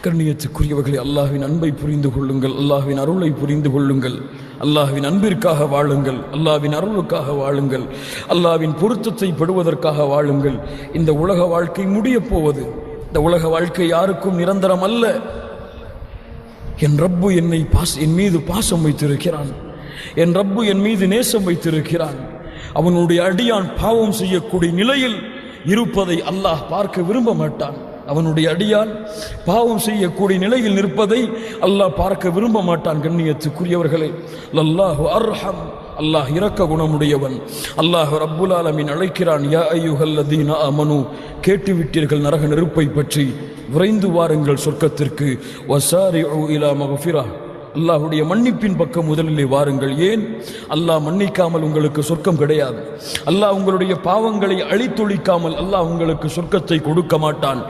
கண்ணியத்துக்குரியவர்களை அல்லாஹ்வின் அன்பை புரிந்து கொள்ளுங்கள், அல்லாஹ்வின் அருளை புரிந்து கொள்ளுங்கள். அல்லாஹ்வின் அன்பிற்காக வாழுங்கள், அல்லாஹ்வின் அருளுக்காக வாழுங்கள், அல்லாஹ்வின் பொருத்தத்தை பெறுவதற்காக வாழுங்கள். இந்த உலக வாழ்க்கை முடிய போவது. இந்த உலக வாழ்க்கை யாருக்கும் நிரந்தரம் அல்ல. என் ரப்பு என் மீது பாசம் வைத்திருக்கிறான். என் ரப்பு என் மீது நேசம் வைத்திருக்கிறான். அவனுடைய அடியான் பாவம் செய்யக்கூடிய நிலையில் இருப்பதை அல்லாஹ் பார்க்க விரும்ப மாட்டான். அவனுடைய அடியான் பாவம் செய்யக்கூடிய நிலையில் நிற்பதை அல்லாஹ் பார்க்க விரும்ப மாட்டான். கண்ணியத்துக்குரியவர்களே, அல்லாஹு அர்ஹம், அல்லாஹ் இரக்க குணமுடையவன். அல்லாஹ் ரப்புல் ஆலமீன் அழைக்கிறான், யா அய்யுஹல்லதீன ஆமனு, கேட்டுவிட்டீர்கள் நரக நெருப்பை பற்றி, விரைந்து வாருங்கள் சொர்க்கத்திற்கு. வசாரிஉ இலா மக்ஃபிரா, அல்லாஹுடைய மன்னிப்பின் பக்கம் முதலிலே வாருங்கள். ஏன்? அல்லாஹ் மன்னிக்காமல் உங்களுக்கு சொர்க்கம் கிடையாது. அல்லாஹ் உங்களுடைய பாவங்களை அழித்தொழிக்காமல் அல்லாஹ் உங்களுக்கு சொர்க்கத்தை கொடுக்க மாட்டான்.